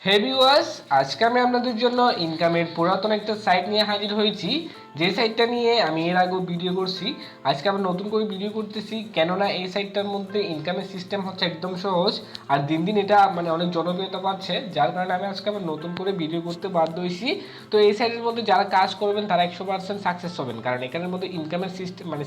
হে viewers, আজকে আমি আপনাদের জন্য ইনকামের পুরাতন একটা সাইট নিয়ে হাজির হয়েছি। যে সাইটটা নিয়ে আমি এর আগেও ভিডিও করছি। আজকে আবার নতুন করে ভিডিও করতেছি, কেননা এই সাইটটার মধ্যে ইনকামের সিস্টেম হচ্ছে একদম সহজ, আর দিন দিন এটা অনেক জনপ্রিয়তা পাচ্ছে, যার কারণে আমি আজকে আবার নতুন করে ভিডিও করতে বাধ্য হয়েছি। তো এই সাইটের মধ্যে যারা কাজ করবেন তারা 100% সাকসেস হবেন, কারণ এখানের মধ্যে ইনকামের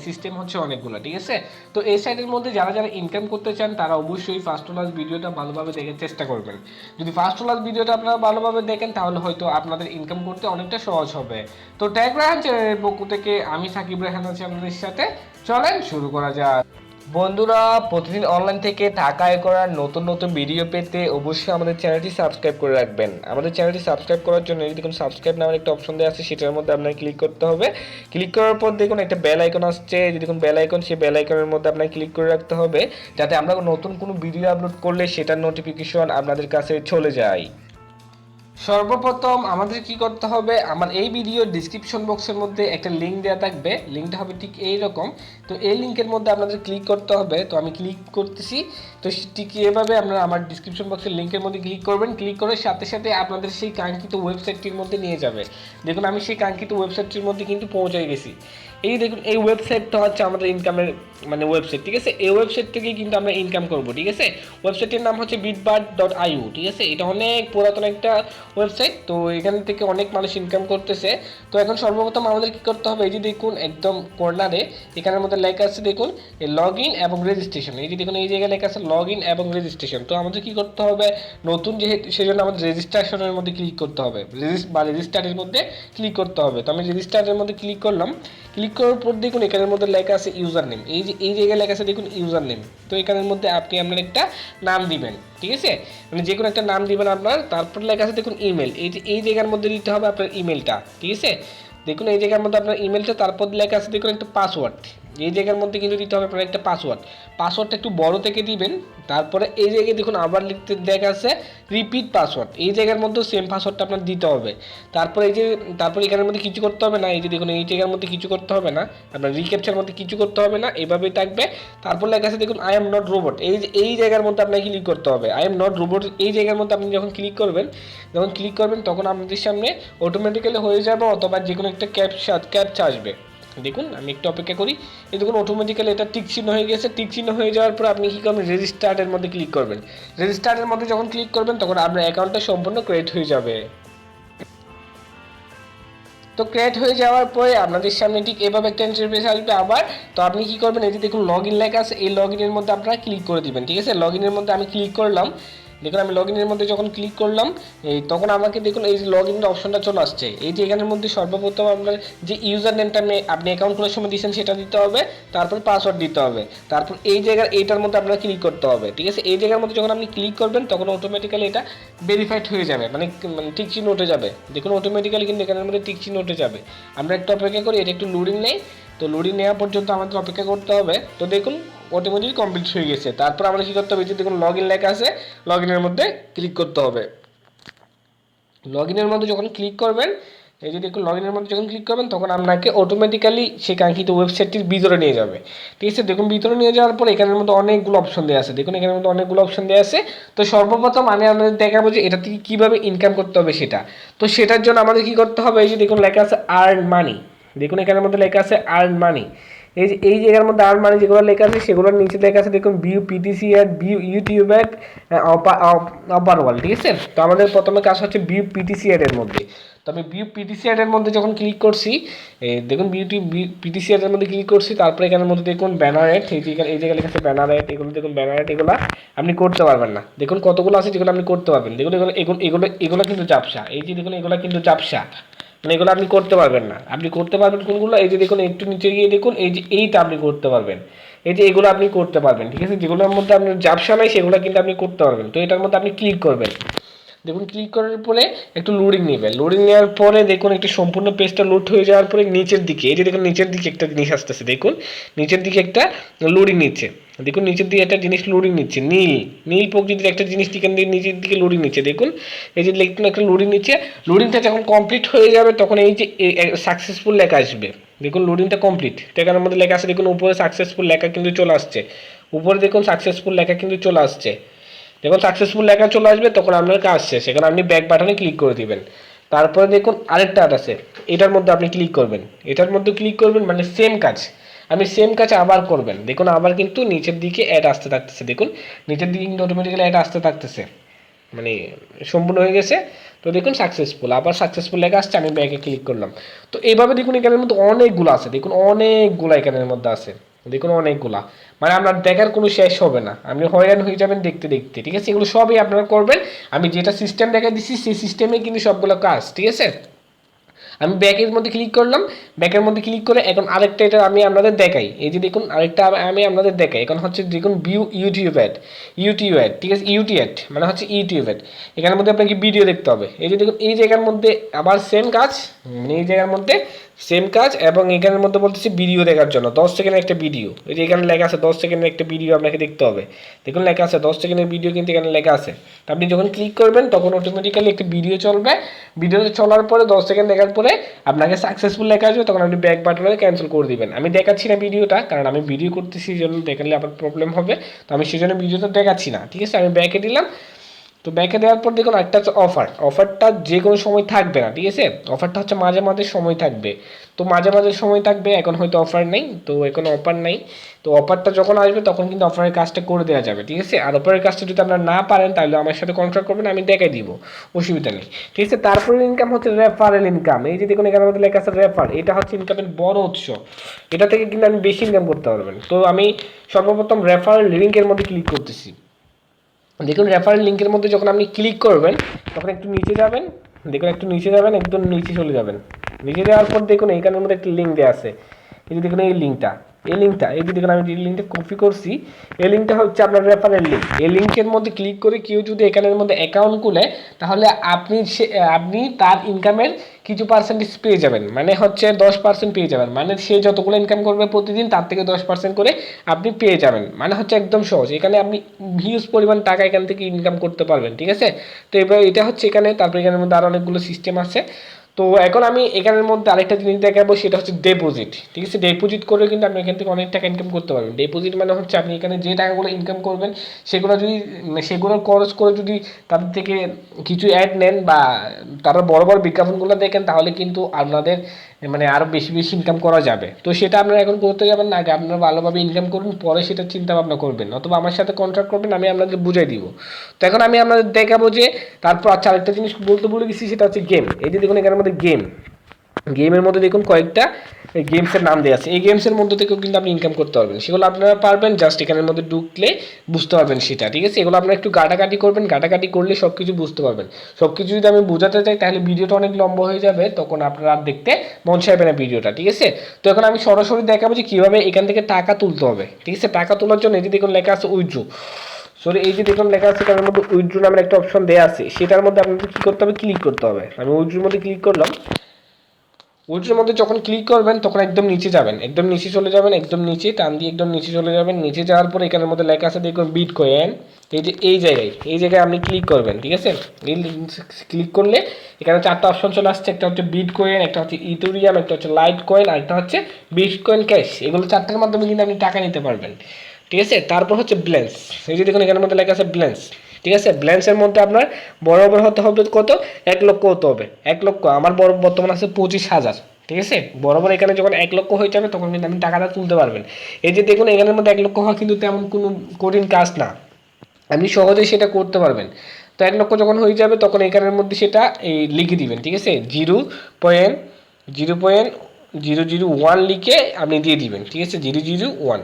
সিস্টেম হচ্ছে অনেকগুলো, ঠিক আছে। তো এই সাইটের মধ্যে যারা যারা ইনকাম করতে চান তারা অবশ্যই ফার্স্ট টু লাস্ট ভিডিওটা ভালোভাবে দেখার চেষ্টা করবেন। যদি ফার্স্ট টু লাস্ট ভিডিওটা আপনারা ভালোভাবে দেখেন তাহলে হয়তো আপনাদের ইনকাম করতে অনেকটা সহজ হবে। তো ট্যাগ রায়হান চ্যানেলের পক্ষ থেকে আমি সাকিব রায়হান আছি আপনাদের সাথে। চলেন শুরু করা যাক। বন্ধুরা, প্রতিদিন অনলাইন থেকে টাকা আয় করার নতুন নতুন ভিডিও পেতে অবশ্যই আমাদের চ্যানেলটি সাবস্ক্রাইব করে রাখবেন। আমাদের চ্যানেলটি সাবস্ক্রাইব করার জন্য যদি কোনো সাবস্ক্রাইব নামের একটা অপশন দেওয়া আছে, সেটার মধ্যে আপনাকে ক্লিক করতে হবে। ক্লিক করার পর দেখুন একটা বেল আইকন আসছে, যদি কোনো বেল আইকন, সেই বেল আইকনের মধ্যে আপনাকে ক্লিক করে রাখতে হবে, যাতে আমরা নতুন কোনো ভিডিও আপলোড করলে সেটার নোটিফিকেশন আপনাদের কাছে চলে যায়। সর্বপ্রথম আমাদের কি করতে হবে, আমার এই ভিডিও ডিসক্রিপশন বক্সের মধ্যে একটা লিঙ্ক দেওয়া থাকবে, লিঙ্কটা হবে ঠিক এই রকম। তো এই লিঙ্কের মধ্যে আপনাদের ক্লিক করতে হবে, তো আমি ক্লিক করতেছি। তো ঠিক এভাবে আপনারা আমার ডিসক্রিপশন বক্সের লিঙ্কের মধ্যে ক্লিক করবেন, ক্লিক করার সাথে সাথে আপনাদের সেই কাঙ্ক্ষিত ওয়েবসাইটটির মধ্যে নিয়ে যাবে। দেখুন আমি সেই কাঙ্ক্ষিত ওয়েবসাইটটির মধ্যে কিন্তু পৌঁছে গেছি। এই দেখুন এই ওয়েবসাইটটা হচ্ছে আমাদের ইনকামের ওয়েবসাইট, ঠিক আছে। এই ওয়েবসাইট থেকেই কিন্তু আমরা ইনকাম করব, ঠিক আছে। ওয়েবসাইটের নাম হচ্ছে bitbart.io, ঠিক আছে। এটা অনেক পুরাতন একটা ওয়েবসাইট, তো এখান থেকে অনেক মানুষ ইনকাম করতেছে। তো এখন সর্বপ্রথম আমাদের কি করতে হবে, এই যে দেখুন একদম কর্নারে এখানের মধ্যে লেখা আছে দেখুন লগ ইন এবং রেজিস্ট্রেশন। এই যে দেখুন এই জায়গায় লেখা আছে লগ ইন এবং রেজিস্ট্রেশন। তো আমাদের কি করতে হবে, নতুন যেহেতু সেজন্য আমাদের রেজিস্ট্রেশনের মধ্যে ক্লিক করতে হবে, রেজিস্টারের মধ্যে ক্লিক করতে হবে। তো আমি রেজিস্টারের মধ্যে ক্লিক করলাম। ক্লিক করার পর দেখুন এখানের মধ্যে লেখা আছে ইউজার নেম, এই জায়গায় লেখা আছে দেখুন ইউজার নেম। তো এখানের মধ্যে আপনি আপনার একটা নাম দিবেন, ঠিক আছে। যে কোনো একটা নাম দিবেন আপনার। তারপর লেখা আছে দেখুন ইমেল, এই জায়গার মধ্যে দিতে হবে আপনার ইমেলটা, ঠিক আছে। দেখুন এই জায়গার মধ্যে আপনার ইমেলটা, তারপর লেখা আছে দেখুন একটা পাসওয়ার্ড। এই জায়গার মধ্যে কিন্তু দিতে হবে আপনার একটা পাসওয়ার্ডটা একটু বড় থেকে দিবেন। তারপরে এই জায়গায় দেখুন আবার লিখতে দেখা আছে রিপিট পাসওয়ার্ড, এই জায়গার মধ্যেও সেম পাসওয়ার্ডটা আপনার দিতে হবে। তারপর এখানের মধ্যে কিছু করতে হবে না, এই যে দেখুন এই জায়গার মধ্যে কিছু করতে হবে না, আপনার রিক্যাপচার মধ্যে কিছু করতে হবে না, এভাবেই থাকবে। তারপর লেখা আছে দেখুন আই এম নট রোবট, এই জায়গার মধ্যে আপনাকে ক্লিক করতে হবে। আই এম নট রোবট এই জায়গার মধ্যে আপনি যখন ক্লিক করবেন তখন আপনাদের সামনে অটোমেটিক্যালি হয়ে যাবে, অথবা যে কোনো একটা ক্যাপচা আসবে। দেখুন আমি একটু অপেক্ষা করি। এই দেখুন অটোমেটিক্যালি এটা টিক চিহ্ন হয়ে গেছে। টিক চিহ্ন হয়ে যাওয়ার পর আপনি কী করবেন, রেজিস্টারের মধ্যে ক্লিক করবেন। রেজিস্টারের মধ্যে যখন ক্লিক করবেন তখন আপনার অ্যাকাউন্টটা সম্পূর্ণ ক্রিয়েট হয়ে যাবে। তো ক্রিয়েট হয়ে যাওয়ার পরে আপনাদের সামনে ঠিক এভাবে একটা ইন্টারফেস আসবে আবার। তো আপনি কি করবেন, এই যে দেখুন লগ ইন লেখা আছে, এই লগ ইনের মধ্যে আপনারা ক্লিক করে দিবেন, ঠিক আছে। লগ ইনের মধ্যে আমি ক্লিক করলাম। দেখুন আমি লগ ইনের মধ্যে যখন ক্লিক করলাম, তখন আমাকে দেখুন এই যে লগ ইনের অপশনটা চলে আসছে। এই যে এখানের মধ্যে সর্বপ্রথম আপনার যে ইউজার নেমটা আপনি অ্যাকাউন্ট খোলার সময় দিয়েছেন সেটা দিতে হবে, তারপর পাসওয়ার্ড দিতে হবে, তারপর এই জায়গার এইটার মধ্যে আপনারা ক্লিক করতে হবে, ঠিক আছে। এই জায়গার মধ্যে যখন আপনি ক্লিক করবেন তখন অটোমেটিক্যালি এটা ভেরিফাইড হয়ে যাবে, টিক চিহ্ন উঠে যাবে। দেখুন অটোমেটিক্যালি কিন্তু এখানের মধ্যে টিক চিহ্ন উঠে যাবে। আমরা একটু অপেক্ষা করি, এটা একটু লোডিং নেই। তো লোডিং নেওয়া পর্যন্ত আমাদের অপেক্ষা করতে হবে। তো দেখুন অটোমেটিক কমপ্লিট হয়ে গেছে। তারপর আমরা কী করতে হবে, যে দেখুন লগ ইন লেখা আছে, লগ ইনের মধ্যে ক্লিক করতে হবে। লগ ইনের মধ্যে যখন ক্লিক করবেন, এই যে দেখুন লগ ইনের মধ্যে যখন ক্লিক করবেন তখন আপনাকে অটোমেটিক্যালি সেই কাঙ্ক্ষিত ওয়েবসাইটটির ভিতরে নিয়ে যাবে, ঠিক আছে। দেখুন ভিতরে নিয়ে যাওয়ার পর এখানের মধ্যে অনেকগুলো অপশন দেওয়া আছে, দেখুন এখানের মধ্যে অনেকগুলো অপশন দেওয়া আছে। তো সর্বপ্রথম আমি আপনাদের দেখাবো যে এটা থেকে কীভাবে ইনকাম করতে হবে সেটা। তো সেটার জন্য আমাদের কী করতে হবে, এই যে দেখুন লেখা আছে আর্ন মানি। দেখুন এখানের মধ্যে লেখা আছে আর্ন মানি। এই জায়গার মধ্যে আর্ন মানি যেগুলো লেখা আছে সেগুলোর নিচে লেখা আছে দেখুন view PTC ad, view YouTube ad, offer wall, ঠিক আছে। তো আমাদের প্রথমে কাজ হচ্ছে ভিউ পিটিসি অ্যাডের মধ্যে। তো আমি ভিউ পিটিসি অ্যাডের মধ্যে যখন ক্লিক করছি, দেখুন পিটিসি অ্যাডের মধ্যে ক্লিক করছি। তারপরে এখানের মধ্যে দেখুন ব্যানার অ্যাড, এই জায়গায় লেখা আছে ব্যানার অ্যাড। এগুলো দেখুন ব্যানার অ্যাড, এগুলো আপনি করতে পারবেন না। দেখুন কতগুলো আছে যেগুলো আপনি করতে পারবেন। দেখুন এগুলো কিন্তু জাপসা, এই যে দেখুন এগুলো কিন্তু জাপসা, এগুলো আপনি করতে পারবেন না। আপনি করতে পারবেন কোনগুলো, এই যে দেখুন একটু নিচে গিয়ে দেখুন এই যে এইটা আপনি করতে পারবেন, এই যে এগুলো আপনি করতে পারবেন, ঠিক আছে। যেগুলোর মধ্যে আপনার জাপসা নাই সেগুলো কিন্তু আপনি করতে পারবেন। তো এটার মধ্যে আপনি ক্লিক করবেন। দেখুন ক্লিক করার পরে একটু লোডিং নেবেন। লোডিং নেওয়ার পরে দেখুন একটু সম্পূর্ণ পেজটা লোড হয়ে যাওয়ার পরে নিচের দিকে, এই যে দেখুন নিচের দিকে একটা জিনিস আসতেছে, দেখুন নিচের দিকে একটা লোডিং নিচ্ছে। দেখুন নিচের দিকে একটা জিনিস লোডিং নিচ্ছে, নীল প্রকৃতির একটা জিনিস নিচের দিকে লোডিং নিচ্ছে। দেখুন এই যে দেখুন একটা লোডিং নিচ্ছে। লোডিংটা যখন কমপ্লিট হয়ে যাবে তখন এই যে সাকসেসফুল লেখা আসবে। দেখুন লোডিংটা কমপ্লিট, এটার মধ্যে লেখা আছে দেখুন উপরে সাকসেসফুল লেখা কিন্তু চলে আসছে। উপরে দেখুন সাকসেসফুল লেখা কিন্তু চলে আসছে, যখন সাকসেসফুল লেখা চলে আসবে তখন আপনার কাজ শেষ, সেখানে আপনি ব্যাক বাটনে ক্লিক করে দিবেন। তারপরে দেখুন আরেকটা অ্যাড আছে, এটার মধ্যে আপনি ক্লিক করবেন, এটার মধ্যে ক্লিক করবেন মানে সেম কাজ, আপনি সেম কাজ আবার করবেন। দেখুন আবার কিন্তু নিচের দিকে অ্যাড আসতে থাকতেছে, দেখুন নিচের দিকে কিন্তু অটোমেটিক্যালি অ্যাড আসতে থাকতেছে, মানে সম্পূর্ণ হয়ে গেছে। তো দেখুন সাকসেসফুল, আবার সাকসেসফুল লেখা আসছে, আমি ব্যাকে ক্লিক করলাম। তো এইভাবে দেখুন এখানের মধ্যে অনেকগুলো আছে, দেখুন অনেকগুলো এখানের মধ্যে আছে, দেখুন অনেকগুলা, মানে আপনার দেখার কোনো শেষ হবে না, আপনি হয়রান হয়ে যাবেন দেখতে দেখতে, ঠিক আছে। এগুলো সবই আপনারা করবেন, আমি যেটা সিস্টেম দেখা দিচ্ছি সেই সিস্টেমে কিন্তু সবগুলো কাজ, ঠিক আছে। আমি ব্যাকের মধ্যে ক্লিক করলাম, ব্যাকের মধ্যে ক্লিক করে এখন আরেকটা এটা আমি আপনাদের দেখাই, এই যে দেখুন আরেকটা আমি আপনাদের দেখাই, এখন হচ্ছে দেখুন view YouTube add, YouTube add, ঠিক আছে, ইউটি অ্যাড মানে হচ্ছে ইউটিউব অ্যাড, এখানের মধ্যে আপনাকে ভিডিও দেখতে হবে। এই যে দেখুন এই জায়গার মধ্যে আবার সেম কাজ, মানে এই জায়গার মধ্যে সেম কাজ, এবং এখানের মধ্যে বলতেছি ভিডিও দেখার জন্য 10 সেকেন্ডের একটা ভিডিও, এই যে এখানে লেখা আছে 10 সেকেন্ডের একটা ভিডিও আপনাকে দেখতে হবে, দেখুন লেখা আছে 10 সেকেন্ডের ভিডিও, কিন্তু এখানে লেখা আছে। আপনি যখন ক্লিক করবেন তখন অটোমেটিক্যালি একটা ভিডিও চলবে, ভিডিওটা চলার পরে 10 সেকেন্ড দেখার পরে আপনাকে সাকসেসফুল লেখা আসবে, তখন আপনি ব্যাক বাটনে ক্যান্সেল করে দিবেন। আমি দেখাচ্ছি না ভিডিওটা, কারণ আমি ভিডিও করতেছি, এই জন্য দেখালে আবার প্রবলেম হবে, তো আমি সেই জন্য ভিডিওটা দেখাচ্ছি না, ঠিক আছে। আমি ব্যাকে দিলাম, তো ব্যাকে দেওয়ার পর দেখুন একটা হচ্ছে অফার, অফারটা যে কোনো সময় থাকবে না, ঠিক আছে, অফারটা হচ্ছে মাঝে মাঝে সময় থাকবে, তো মাঝে মাঝে সময় থাকবে, এখন হয়তো অফার নেই, তো এখন অফার নেই, তো অফারটা যখন আসবে তখন কিন্তু অফারের কাজটা করে দেওয়া যাবে, ঠিক আছে। আর অফারের কাজটা যদি আপনারা না পারেন তাহলে আমার সাথে কন্ট্যাক্ট করবেন, আমি দেখাই দিব, অসুবিধা নেই, ঠিক আছে। তারপরে ইনকাম হচ্ছে রেফারেল ইনকাম, এই যে দেখুন এখানে মধ্যে লেখা আছে রেফার, এটা হচ্ছে ইনকামের বড় উৎস, এটা থেকে কিন্তু আমি বেশি ইনকাম করতে পারবেন। তো আমি সর্বপ্রথম রেফারেল লিঙ্কের মধ্যে ক্লিক করতেছি, দেখুন রেফারেল লিঙ্কের মধ্যে যখন আপনি ক্লিক করবেন তখন একটু নিচে যাবেন, দেখুন একটু নিচে যাবেন, একদম নিচে চলে যাবেন, নিচে যাওয়ার পর দেখুন এইখানের মধ্যে একটা লিঙ্ক দেওয়া আছে, এই যে দেখুন এই লিঙ্কটা, এই যে দেখুন আমি যে লিঙ্কটা কপি করছি, এই লিঙ্কটা হচ্ছে আপনার রেফারেল লিঙ্ক। এই লিঙ্কের মধ্যে ক্লিক করে কেউ যদি এখানের মধ্যে অ্যাকাউন্ট খুলে তাহলে আপনি তার ইনকামের কিছু পার্সেন্টেজ পেয়ে যাবেন, মানে হচ্ছে 10% পেয়ে যাবেন, মানে সে যতগুলো ইনকাম করবে প্রতিদিন তার থেকে 10% করে আপনি পেয়ে যাবেন, মানে হচ্ছে একদম সহজ, এখানে আপনি হিউজ পরিমাণ টাকা এখান থেকে ইনকাম করতে পারবেন, ঠিক আছে। তো এবার এটা হচ্ছে এখানে, তারপরে এখানের মধ্যে আরও অনেকগুলো সিস্টেম আছে। তো এখন আমি এখানের মধ্যে আরেকটা জিনিস দেখাবো, সেটা হচ্ছে ডিপোজিট, ঠিক আছে। ডিপোজিট করে কিন্তু আপনি এখান থেকে অনেক টাকা ইনকাম করতে পারবেন। ডিপোজিট মানে হচ্ছে আপনি এখানে যে টাকাগুলো ইনকাম করবেন সেগুলো খরচ করে যদি তাদের থেকে কিছু অ্যাড নেন বা তারা বড় বড় বিজ্ঞাপনগুলো দেখেন তাহলে কিন্তু আপনাদের মানে আরও বেশি বেশি ইনকাম করা যাবে। তো সেটা আপনারা এখন করতে যাবেন না, আগে আপনারা ভালোভাবে ইনকাম করুন, পরে সেটা চিন্তা ভাবনা করবেন, অথবা আমার সাথে কন্ট্যাক্ট করবেন, আমি আপনাদের বুঝাই দিব। তো এখন আমি আপনাদের দেখাবো যে তারপর আচ্ছা আরেকটা জিনিস বলতে ভুলে গেছি, সেটা হচ্ছে গেম। এই যে দেখুন এখানের মধ্যে গেমের মধ্যে দেখুন কয়েকটা গেমসের নাম দেওয়া আছে, এই গেমসের মধ্যে থেকেও কিন্তু আপনি ইনকাম করতে পারবেন, সেগুলো আপনারা পারবেন জাস্ট এখানের মধ্যে ঢুকলে বুঝতে পারবেন সেটা, ঠিক আছে। এগুলো আপনারা একটু ঘাটাঘাটি করবেন, ঘাটাঘাটি করলে সব কিছু বুঝতে পারবেন। সব কিছু যদি আমি বোঝাতে চাই তাহলে ভিডিওটা অনেক লম্বা হয়ে যাবে, তখন আপনারা আর দেখতে মন চাইবে না ভিডিওটা, ঠিক আছে। তো এখন আমি সরাসরি দেখাবো যে কীভাবে এখান থেকে টাকা তুলতে হবে, ঠিক আছে। টাকা তোলার জন্য এই যে দেখুন লেখা আছে উইথড্র, সরি এই যে দেখুন লেখা আছে তার মধ্যে উইথড্র নামের একটা অপশন দেওয়া আছে, সেটার মধ্যে আপনাদের কী করতে হবে, ক্লিক করতে হবে। আমি উইথড্রোর মধ্যে ক্লিক করলাম, উইথড্রোর মধ্যে যখন ক্লিক করবেন তখন একদম নিচে যাবেন, একদম নিচে চলে যাবেন, একদম নিচে টান দিয়ে একদম নিচে চলে যাবেন। নিচে যাওয়ার পরে এখানের মধ্যে লেখা আছে দেখুন বিটকয়েন, এই যে এই জায়গায় আপনি ক্লিক করবেন, ঠিক আছে। এই ক্লিক করলে এখানে চারটা অপশন চলে আসছে, একটা হচ্ছে বিটকয়েন, একটা হচ্ছে ইথেরিয়াম, একটা হচ্ছে লাইট কয়েন, আর একটা হচ্ছে বিটকয়েন ক্যাশ। এগুলো চারটার মাধ্যমে কিন্তু আপনি টাকা নিতে পারবেন, ঠিক আছে। তারপর হচ্ছে ব্যালেন্স, এই যে দেখুন এখানের মধ্যে লেখা আছে ব্যালেন্স, ঠিক আছে। ব্যালেন্সের মধ্যে আপনার বরাবর হতে হবে কত, 1 লক্ষ হতে হবে, 1 লক্ষ। আমার বর্তমান আছে 25,000, ঠিক আছে। বরাবর এখানে যখন 1 লক্ষ হয়ে যাবে তখন কিন্তু আপনি টাকাটা তুলতে পারবেন। এই যে দেখুন এখানের মধ্যে 1 লক্ষ হওয়া কিন্তু তেমন কোনো কঠিন কাজ না, আপনি সহজেই সেটা করতে পারবেন। তো 1 লক্ষ যখন হয়ে যাবে তখন এখানের মধ্যে সেটা এই লিখে দিবেন, ঠিক আছে। 0.0.001 লিখে আপনি দিয়ে দিবেন, ঠিক আছে। 001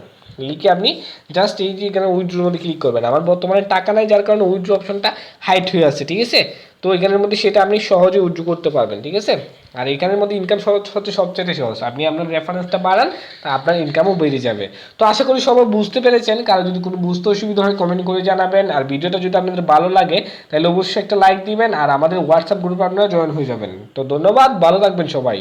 লিখে আপনি জাস্ট এই যে এখানে উইথড্রোর মধ্যে ক্লিক করবেন। আমার বর্তমানে টাকা নাই যার কারণে উইথড্রো অপশনটা হাইড হয়ে আছে, ঠিক আছে। তো এখানের মধ্যে সেটা আপনি সহজে উইথড্রো করতে পারবেন, ঠিক আছে। আর এখানের মধ্যে ইনকাম সহজ হচ্ছে সবচেয়ে সহজ, আপনি আপনার রেফারেন্সটা বাড়ান তা আপনার ইনকামও বেড়ে যাবে। তো আশা করি সবাই বুঝতে পেরেছেন, কারো যদি কোনো বুঝতে অসুবিধা হয় কমেন্ট করে জানাবেন। আর ভিডিওটা যদি আপনাদের ভালো লাগে তাহলে অবশ্যই একটা লাইক দিবেন, আর আমাদের হোয়াটসঅ্যাপ গ্রুপে আপনারা জয়েন হয়ে যাবেন। তো ধন্যবাদ, ভালো থাকবেন সবাই।